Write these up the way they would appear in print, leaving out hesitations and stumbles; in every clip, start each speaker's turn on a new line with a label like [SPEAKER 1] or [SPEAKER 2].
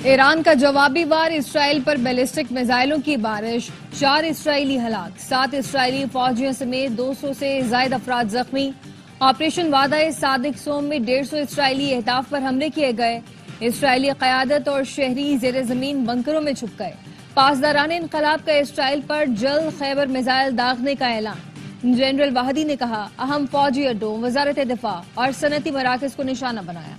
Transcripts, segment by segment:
[SPEAKER 1] ایران کا جوابی وار، اسرائیل پر بیلسٹک میزائلوں کی بارش، 4 اسرائیلی ہلاک، 7 اسرائیلی فوجیوں سمیت 200 سے زائد افراد زخمی۔ آپریشن وعدہ صادق سوم میں 150 اسرائیلی اہداف پر حملے کیے گئے۔ اسرائیلی قیادت اور شہری زیر زمین بنکروں میں چھپ گئے۔ پاسداران انقلاب کا اسرائیل پر جلد خیبر میزائل داغنے کا اعلان۔ جنرل واحدی نے کہا، اہم فوجی اڈوں، وزارت دفاع اور صنعتی مراکز کو نشانہ بنایا۔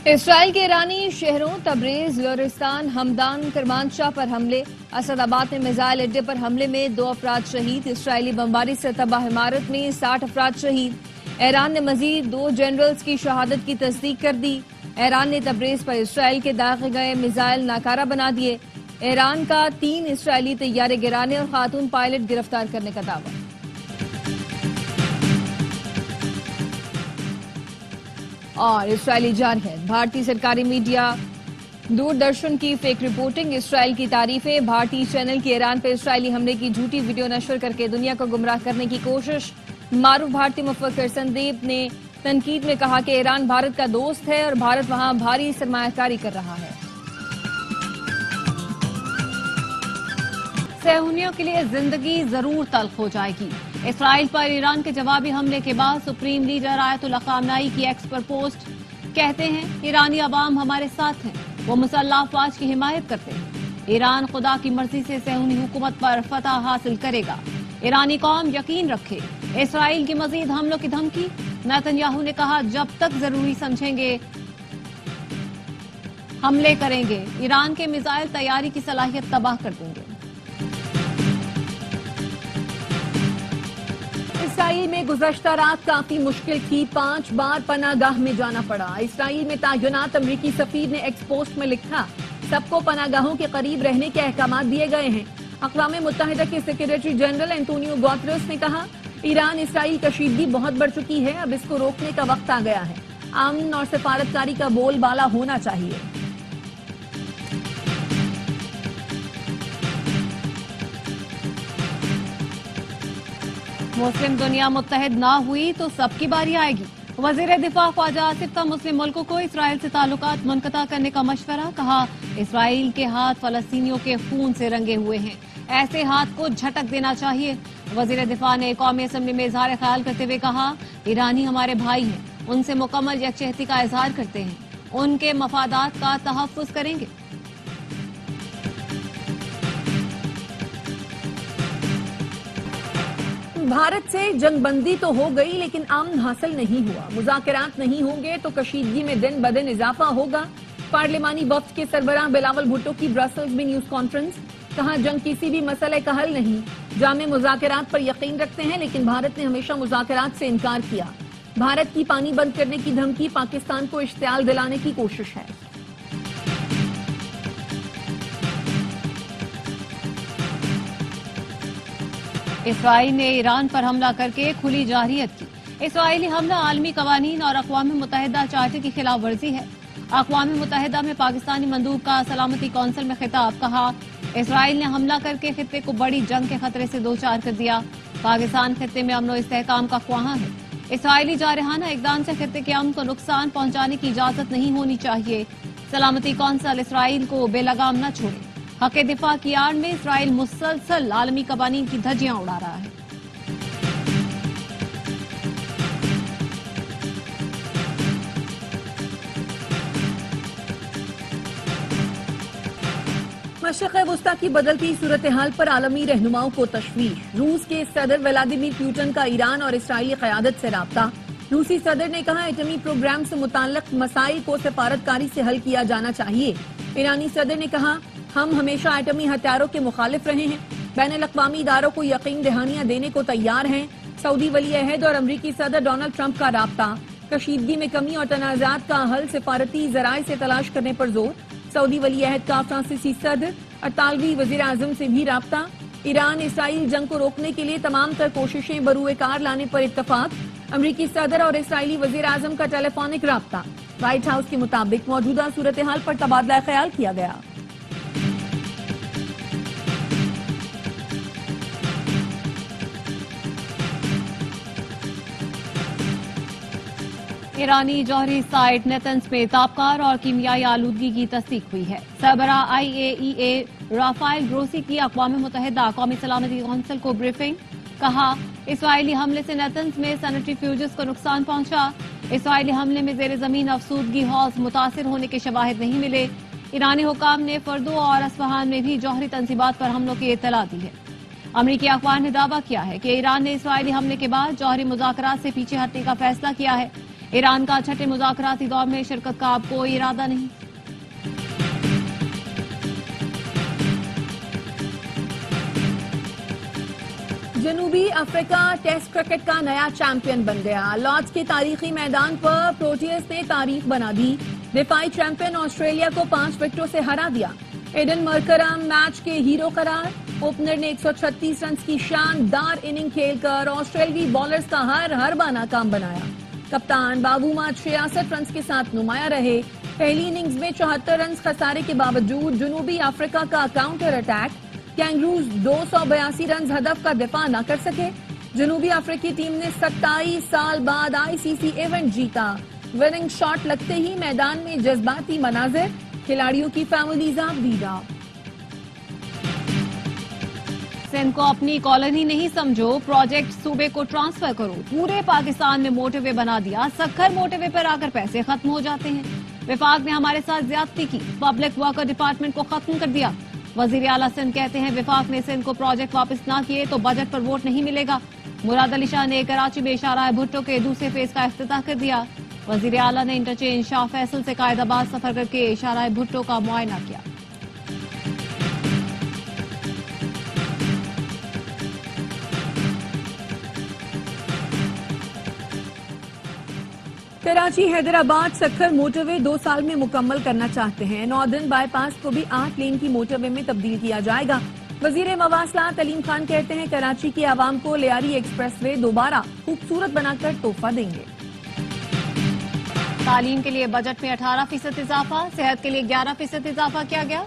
[SPEAKER 1] اسرائیل کے ایرانی شہروں تبریز، لورستان، ہمدان، کرمانشاہ پر حملے۔ اسد آباد میں میزائل اڈے پر حملے میں 2 افراد شہید۔ اسرائیلی بمباری سے تباہ عمارت میں 60 افراد شہید۔ ایران نے مزید 2 جنرلز کی شہادت کی تصدیق کر دی۔ ایران نے تبریز پر اسرائیل کے داغے گئے میزائل ناکارہ بنا دیے۔ ایران کا 3 اسرائیلی طیارے گرانے اور خاتون پائلٹ گرفتار کرنے کا دعویٰ۔ اور اسرائیلی جارحیت، بھارتی سرکاری میڈیا دوردرشن کی فیک رپورٹنگ، اسرائیل کی تعریفیں، بھارتی چینل کی ایران پہ اسرائیلی حملے کی جھوٹی ویڈیو نشر کر کے دنیا کو گمراہ کرنے کی کوشش۔ معروف بھارتی مفکر سندیپ نے تنقید میں کہا کہ ایران بھارت کا دوست ہے اور بھارت وہاں بھاری سرمایہ کاری کر رہا ہے۔
[SPEAKER 2] صہیونیوں کے لیے زندگی ضرور تلخ ہو جائے گی۔ اسرائیل پر ایران کے جوابی حملے کے بعد سپریم لیڈر آیت اللہ خامنائی کی ایکس پر پوسٹ، کہتے ہیں ایرانی عوام ہمارے ساتھ ہیں، وہ مسلح افواج کی حمایت کرتے ہیں۔ ایران خدا کی مرضی سے صہیونی حکومت پر فتح حاصل کرے گا۔ ایرانی قوم یقین رکھے۔ اسرائیل کی مزید حملوں کی دھمکی، نیتن یاہو نے کہا جب تک ضروری سمجھیں گے حملے کریں گے، ایران کے میزائل تیاری کی صلاحیت تباہ کر دیں گے۔
[SPEAKER 3] اسرائیل میں گزشتہ رات کافی مشکل تھی، 5 بار پناہ گاہ میں جانا پڑا۔ اسرائیل میں تعینات امریکی سفیر نے ایکس پوسٹ میں لکھا، سب کو پناہ گاہوں کے قریب رہنے کے احکامات دیے گئے ہیں۔ اقوام متحدہ کے سیکریٹری جنرل اینٹونیو گوتریس نے کہا، ایران اسرائیل کشیدگی بہت بڑھ چکی ہے، اب اس کو روکنے کا وقت آ گیا ہے۔ امن اور سفارتکاری کا بول بالا ہونا چاہیے۔
[SPEAKER 2] مسلم دنیا متحد نہ ہوئی تو سب کی باری آئے گی۔ وزیر دفاع خواجہ آصف کا مسلم ملکوں کو اسرائیل سے تعلقات منقطع کرنے کا مشورہ، کہا اسرائیل کے ہاتھ فلسطینیوں کے خون سے رنگے ہوئے ہیں، ایسے ہاتھ کو جھٹک دینا چاہیے۔ وزیر دفاع نے قومی اسمبلی میں اظہار خیال کرتے ہوئے کہا، ایرانی ہمارے بھائی ہیں، ان سے مکمل یکجہتی کا اظہار کرتے ہیں، ان کے مفادات کا تحفظ کریں گے۔
[SPEAKER 3] بھارت سے جنگ بندی تو ہو گئی لیکن امن حاصل نہیں ہوا، مذاکرات نہیں ہوں گے تو کشیدگی میں دن بدن اضافہ ہوگا۔ پارلیمانی وفد کے سربراہ بلاول بھٹو کی برسلز میں نیوز کانفرنس، کہا جنگ کسی بھی مسئلے کا حل نہیں، جامع مذاکرات پر یقین رکھتے ہیں لیکن بھارت نے ہمیشہ مذاکرات سے انکار کیا۔ بھارت کی پانی بند کرنے کی دھمکی پاکستان کو اشتعال دلانے کی کوشش ہے۔
[SPEAKER 2] اسرائیل نے ایران پر حملہ کر کے کھلی جارحیت کی۔ اسرائیلی حملہ عالمی قوانین اور اقوام متحدہ چارٹر کی خلاف ورزی ہے۔ اقوام متحدہ میں پاکستانی مندوب کا سلامتی کونسل میں خطاب، کہا اسرائیل نے حملہ کر کے خطے کو بڑی جنگ کے خطرے سے دوچار کر دیا۔ پاکستان خطے میں امن و استحکام کا خواہاں ہے۔ اسرائیلی جارحانہ اقدام سے خطے کے امن کو نقصان پہنچانے کی اجازت نہیں ہونی چاہیے۔ سلامتی کونسل اسرائیل کو بے لگام نہ چھوڑے۔ حق دفاع کی آڑ میں اسرائیل مسلسل عالمی قوانین کی دھجیاں اڑا رہا ہے۔
[SPEAKER 3] مشرق وسطی کی بدلتی صورتحال پر عالمی رہنماؤں کو تشویش، روس کے صدر ولادیمیر پوٹن کا ایران اور اسرائیلی قیادت سے رابطہ۔ روسی صدر نے کہا ایٹمی پروگرام سے متعلق مسائل کو سفارتکاری سے حل کیا جانا چاہیے۔ ایرانی صدر نے کہا ہم ہمیشہ ایٹمی ہتھیاروں کے مخالف رہے ہیں، بین الاقوامی اداروں کو یقین دہانیاں دینے کو تیار ہیں۔ سعودی ولی عہد اور امریکی صدر ڈونلڈ ٹرمپ کا رابطہ، کشیدگی میں کمی اور تنازعات کا حل سفارتی ذرائع سے تلاش کرنے پر زور۔ سعودی ولی عہد کا فرانسیسی صدر اطالوی وزیر اعظم سے بھی رابطہ۔ ایران اسرائیل جنگ کو روکنے کے لیے تمام تر کوششیں بروئے کار لانے پر اتفاق۔ امریکی صدر اور اسرائیلی وزیر اعظم کا ٹیلی فونک رابطہ۔ وائٹ ہاؤس کے مطابق موجودہ صورتحال پر تبادلہ خیال کیا گیا۔
[SPEAKER 2] ایرانی جوہری سائٹ نیتنز میں تابکار اور کیمیائی آلودگی کی تصدیق ہوئی ہے۔ سربراہ IAEA رافائل گروسی کی اقوام متحدہ قومی سلامتی کونسل کو بریفنگ، کہا اسرائیلی حملے سے نیتنز میں سینیٹری فیوجز کو نقصان پہنچا۔ اسرائیلی حملے میں زیر زمین افسودگی حوض متاثر ہونے کے شواہد نہیں ملے۔ ایرانی حکام نے فردو اور اصفہان میں بھی جوہری تنصیبات پر حملوں کی اطلاع دی ہے۔ امریکی اخبار نے دعویٰ کیا ہے کہ ایران نے اسرائیلی حملے کے بعد جوہری مذاکرات سے پیچھے ہٹنے کا فیصلہ کیا ہے۔ ایران کا چھٹے مذاکراتی دور میں شرکت کا اب کوئی ارادہ نہیں۔
[SPEAKER 3] جنوبی افریقہ ٹیسٹ کرکٹ کا نیا چیمپئن بن گیا۔ لارڈز کے تاریخی میدان پر پروٹیئرز نے تاریخ بنا دی۔ دفاعی چیمپئن آسٹریلیا کو 5 وکٹوں سے ہرا دیا۔ ایڈن مرکرم میچ کے ہیرو قرار۔ اوپنر نے 136 رنز کی شاندار اننگ کھیل کر آسٹریلوی بالرز کا ہر بانا کام بنایا۔ کپتان بابو ماٹ 66 رنز کے ساتھ نمایاں رہے۔ پہلی اننگز میں 74 رنز خسارے کے باوجود جنوبی افریقہ کا کاؤنٹر اٹیک، کینگروز 282 رنز ہدف کا دفاع نہ کر سکے۔ جنوبی افریقی ٹیم نے 27 سال بعد ICC ایونٹ جیتا۔ وننگ شاٹ لگتے ہی میدان میں جذباتی مناظر، کھلاڑیوں کی فیملیز دیدہ۔
[SPEAKER 2] سندھ کو اپنی کالونی نہیں سمجھو، پروجیکٹ صوبے کو ٹرانسفر کرو۔ پورے پاکستان نے موٹر وے بنا دیا، سکھر موٹر وے پر آ کر پیسے ختم ہو جاتے ہیں۔ وفاق نے ہمارے ساتھ زیادتی کی، پبلک ورکر ڈپارٹمنٹ کو ختم کر دیا۔ وزیر اعلیٰ سندھ کہتے ہیں وفاق نے سندھ کو پروجیکٹ واپس نہ کیے تو بجٹ پر ووٹ نہیں ملے گا۔ مراد علی شاہ نے کراچی میں شاہراہ بھٹو کے دوسرے فیز کا افتتاح کر دیا۔ وزیر اعلیٰ نے انٹرچینج شاہ فیصل سے قائد آباد سفر کر کے شاہراہ بھٹو کا معائنہ کیا۔
[SPEAKER 3] کراچی حیدرآباد سکھر موٹر وے 2 سال میں مکمل کرنا چاہتے ہیں۔ ناردرن بائی پاس کو بھی 8 لین کی موٹر وے میں تبدیل کیا جائے گا۔ وزیر مواصلات علیم خان کہتے ہیں کراچی کی عوام کو لیاری ایکسپریس وے دوبارہ خوبصورت بنا کر تحفہ دیں گے۔
[SPEAKER 2] تعلیم کے لیے بجٹ میں 18% اضافہ، صحت کے لیے 11% اضافہ کیا گیا۔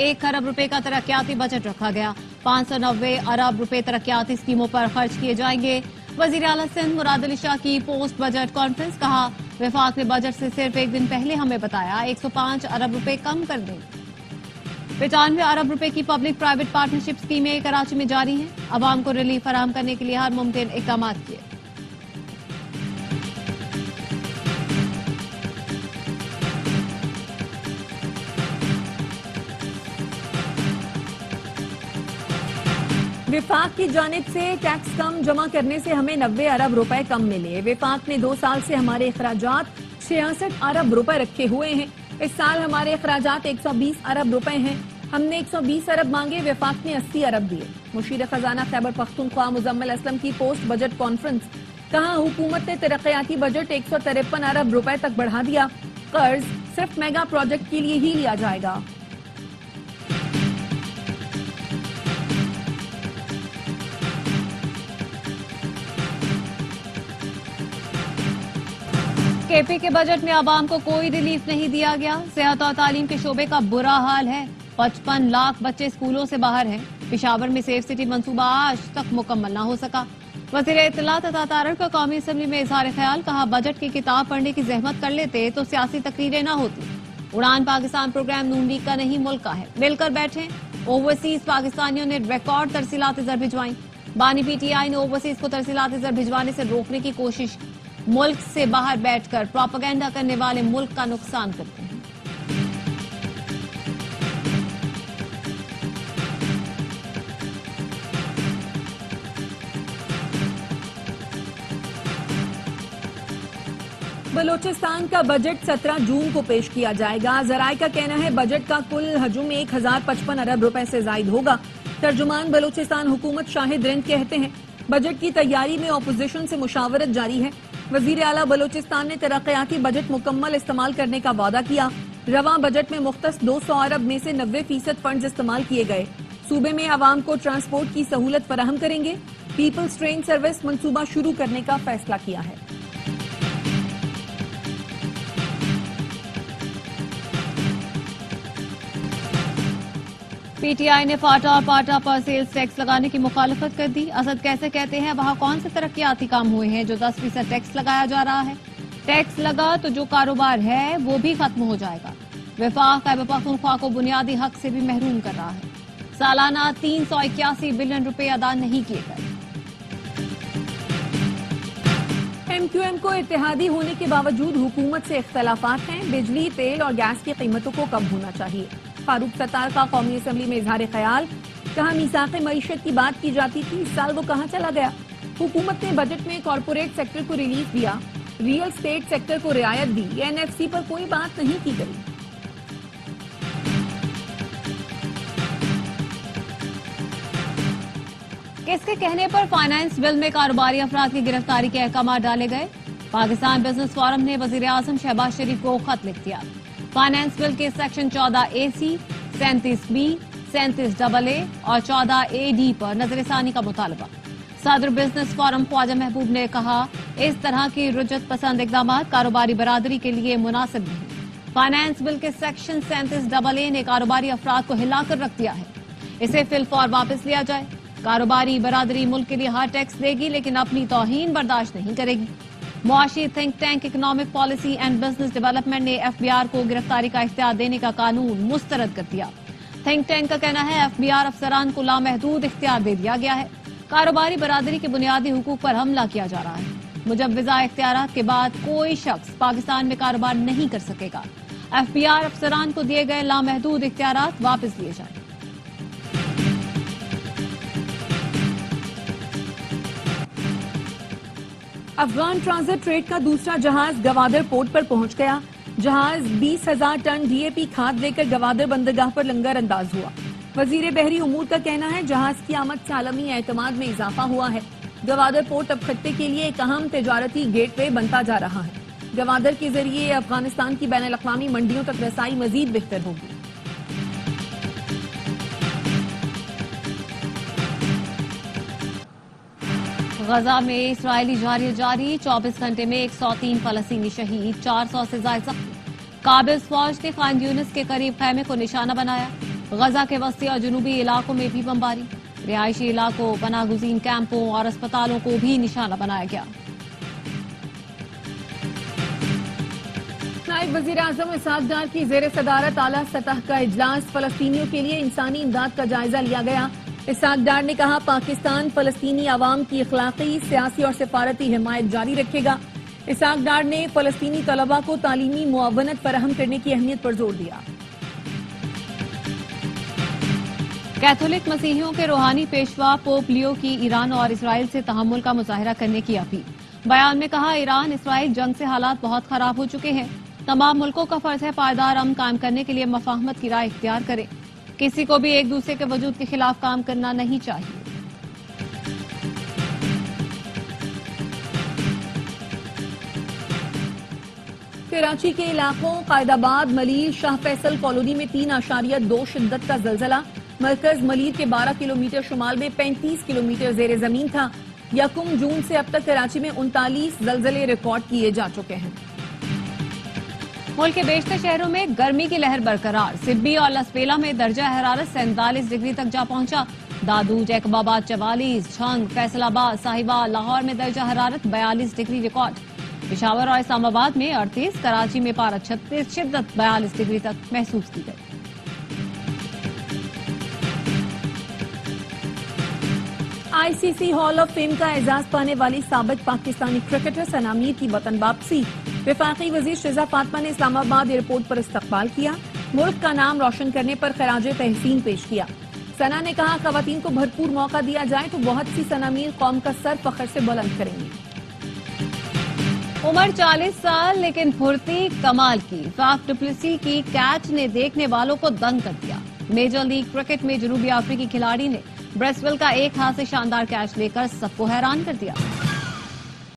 [SPEAKER 2] 1 ارب روپے کا ترقیاتی بجٹ رکھا گیا۔ 590 ارب روپے ترقیاتی اسکیموں پر خرچ کیے جائیں گے۔ وزیر اعلیٰ سندھ مراد علی شاہ کی پوسٹ بجٹ کانفرنس، کہا وفاق نے بجٹ سے صرف 1 دن پہلے ہمیں بتایا 105 ارب روپے کم کر دیں گے۔ 95 ارب روپے کی پبلک پرائیویٹ پارٹنرشپ اسکیمیں کراچی میں جاری ہیں۔ عوام کو ریلیف فراہم کرنے کے لیے ہر ممکن اقدامات کیے۔
[SPEAKER 3] وفاق کی جانب سے ٹیکس کم جمع کرنے سے ہمیں 90 ارب روپے کم ملے۔ وفاق نے 2 سال سے ہمارے اخراجات 66 ارب روپے رکھے ہوئے ہیں۔ اس سال ہمارے اخراجات 120 ارب روپے ہیں۔ ہم نے 120 ارب مانگے، وفاق نے 80 ارب دیے۔ مشیر خزانہ خیبر پختونخوا مزمل اسلم کی پوسٹ بجٹ کانفرنس، کہا حکومت نے ترقیاتی بجٹ 153 ارب روپے تک بڑھا دیا۔ قرض صرف میگا پروجیکٹ کے لیے ہی لیا جائے گا۔
[SPEAKER 2] کے پی کے بجٹ میں عوام کو کوئی ریلیف نہیں دیا گیا۔ صحت اور تعلیم کے شعبے کا برا حال ہے۔ 55 لاکھ بچے اسکولوں سے باہر ہیں۔ پشاور میں سیف سٹی منصوبہ آج تک مکمل نہ ہو سکا۔ وزیر اطلاعات عطا تارڑ کا قومی اسمبلی میں اظہار خیال، کہا بجٹ کی کتاب پڑھنے کی زحمت کر لیتے تو سیاسی تقریریں نہ ہوتی۔ اڑان پاکستان پروگرام نون لیگ کا نہیں ملک کا ہے، مل کر بیٹھیں۔ اوورسیز پاکستانیوں نے ریکارڈ ترسیلات زر بھجوائیں۔ بانی PTI نے اوورسیز کو ترسیلات زر بھجوانے سے روکنے کی کوشش۔ ملک سے باہر بیٹھ کر پروپیگنڈا کرنے والے ملک کا نقصان کرتے ہیں۔
[SPEAKER 3] بلوچستان کا بجٹ 17 جون کو پیش کیا جائے گا۔ ذرائع کا کہنا ہے بجٹ کا کل حجم 1055 ارب روپے سے زائد ہوگا۔ ترجمان بلوچستان حکومت شاہد رند کہتے ہیں بجٹ کی تیاری میں اپوزیشن سے مشاورت جاری ہے۔ وزیر اعلیٰ بلوچستان نے ترقیاتی بجٹ مکمل استعمال کرنے کا وعدہ کیا۔ رواں بجٹ میں مختص 200 ارب میں سے 90% فنڈز استعمال کیے گئے۔ صوبے میں عوام کو ٹرانسپورٹ کی سہولت فراہم کریں گے۔ پیپلز ٹرین سروس منصوبہ شروع کرنے کا فیصلہ کیا ہے۔
[SPEAKER 2] PTI نے فاٹا اور پاٹا پر سیلز ٹیکس لگانے کی مخالفت کر دی۔ اسد کیسے کہتے ہیں وہاں کون سے ترقیاتی کام ہوئے ہیں جو 10% ٹیکس لگایا جا رہا ہے۔ ٹیکس لگا تو جو کاروبار ہے وہ بھی ختم ہو جائے گا۔ وفاق خیبر پختونخوا کو بنیادی حق سے بھی محروم کر رہا ہے۔ سالانہ 381 بلین روپے ادا نہیں کیے گئے۔
[SPEAKER 3] ایم کیو ایم کو اتحادی ہونے کے باوجود حکومت سے اختلافات ہیں۔ بجلی، تیل اور گیس کی قیمتوں کو کم ہونا چاہیے۔ فاروق ستار کا قومی اسمبلی میں اظہار خیال، کہا میثاق معیشت کی بات کی جاتی تھی، اس سال وہ کہاں چلا گیا۔ حکومت نے بجٹ میں کارپوریٹ سیکٹر کو ریلیف دیا، ریئل اسٹیٹ سیکٹر کو رعایت دی، این ایف سی پر کوئی بات نہیں کی گئی۔
[SPEAKER 2] کس کے کہنے پر فائنانس بل میں کاروباری افراد کی گرفتاری کے احکامات ڈالے گئے؟ پاکستان بزنس فورم نے وزیر اعظم شہباز شریف کو خط لکھ دیا۔ فائنانس بل کے سیکشن 14A(C), 37B، 37AA اور 14AD پر نظر ثانی کا مطالبہ۔ صدر بزنس فورم خواجہ محبوب نے کہا، اس طرح کی رجعت پسند اقدامات کاروباری برادری کے لیے مناسب نہیں۔ فائنانس بل کے سیکشن 37AA نے کاروباری افراد کو ہلا کر رکھ دیا ہے، اسے فی الفور واپس لیا جائے۔ کاروباری برادری ملک کے لیے ہر ٹیکس دے گی لیکن اپنی توہین برداشت نہیں کرے گی۔ معاشی think tank economic policy and business development نے ایف بی آر کو گرفتاری کا اختیار دینے کا قانون مسترد کر دیا۔ تھنک ٹینک کا کہنا ہے ایف بی آر افسران کو لامحدود اختیار دے دیا گیا ہے، کاروباری برادری کے بنیادی حقوق پر حملہ کیا جا رہا ہے۔ مجوزہ اختیارات کے بعد کوئی شخص پاکستان میں کاروبار نہیں کر سکے گا۔ ایف بی آر افسران کو دیے گئے لامحدود اختیارات واپس لیے جائیں۔
[SPEAKER 3] افغان ٹرانزٹ ٹریڈ کا دوسرا جہاز گوادر پورٹ پر پہنچ گیا۔ جہاز 20,000 ٹن ڈی اے پی کھاد لے کر گوادر بندرگاہ پر لنگر انداز ہوا۔ وزیر بحری امور کا کہنا ہے جہاز کی آمد سے عالمی اعتماد میں اضافہ ہوا ہے۔ گوادر پورٹ اب خطے کے لیے ایک اہم تجارتی گیٹ وے بنتا جا رہا ہے۔ گوادر کے ذریعے افغانستان کی بین الاقوامی منڈیوں تک رسائی مزید بہتر ہوگی۔
[SPEAKER 2] غزہ میں اسرائیلی جاری 24 گھنٹے میں 103 فلسطینی شہید، 400 سے زائد زخمی۔ قابض فوج نے خان یونس کے قریب خیمے کو نشانہ بنایا۔ غزہ کے وسطی اور جنوبی علاقوں میں بھی بمباری، رہائشی علاقوں، پناہ گزین کیمپوں اور اسپتالوں کو بھی نشانہ بنایا گیا۔
[SPEAKER 3] نائب وزیر اعظم اسحاق ڈار کی زیر صدارت اعلیٰ سطح کا اجلاس، فلسطینیوں کے لیے انسانی امداد کا جائزہ لیا گیا۔ اسحاق ڈار نے کہا پاکستان فلسطینی عوام کی اخلاقی، سیاسی اور سفارتی حمایت جاری رکھے گا۔ اسحاق ڈار نے فلسطینی طلباء کو تعلیمی معاونت فراہم کرنے کی اہمیت پر زور دیا۔
[SPEAKER 2] کیتھولک مسیحیوں کے روحانی پیشوا پوپ لیو کی ایران اور اسرائیل سے تحمل کا مظاہرہ کرنے کی اپیل۔ بیان میں کہا ایران اسرائیل جنگ سے حالات بہت خراب ہو چکے ہیں، تمام ملکوں کا فرض ہے پائیدار امن قائم کرنے کے لیے مفاہمت کی رائے اختیار کریں، کسی کو بھی ایک دوسرے کے وجود کے خلاف کام کرنا نہیں چاہیے۔
[SPEAKER 3] کراچی کے علاقوں قائد آباد، ملیر، شاہ فیصل کالونی میں 3.2 شدت کا زلزلہ۔ مرکز ملیر کے 12 کلومیٹر شمال میں 35 کلومیٹر زیر زمین تھا۔ 1 جون سے اب تک کراچی میں 39 زلزلے ریکارڈ کیے جا چکے ہیں۔
[SPEAKER 2] ملک کے بیشتر شہروں میں گرمی کی لہر برقرار، سبی اور لسپیلا میں درجہ حرارت 47 ڈگری تک جا پہنچا۔ دادو، جیکب آباد 44، جھنگ، فیصل آباد، صاحبہ، لاہور میں درجہ حرارت 42 ڈگری ریکارڈ۔ پشاور اور اسلام آباد میں 38، کراچی میں پارہ 36، شدت 42 ڈگری تک محسوس کی گئی۔
[SPEAKER 3] آئی سی سی ہال آف فیم کا اعزاز پانے والی سابق پاکستانی کرکٹر ثنا میر کی وطن واپسی۔ وفاقی وزیر شہزاد فاطمہ نے اسلام آباد ایئرپورٹ پر استقبال کیا، ملک کا نام روشن کرنے پر خراج تحسین پیش کیا۔ ثنا نے کہا خواتین کو بھرپور موقع دیا جائے تو بہت سی ثنا میر قوم کا سر فخر سے بلند کریں گی۔
[SPEAKER 2] عمر 40 سال لیکن پھرتی کمال کی، فاف ڈپلیسی کی کیچ نے دیکھنے والوں کو دنگ کر دیا۔ میجر لیگ کرکٹ میں جنوبی افریقی کھلاڑی نے بریسویل کا ایک ہاتھ سے شاندار کیچ لے کر سب کو حیران کر دیا۔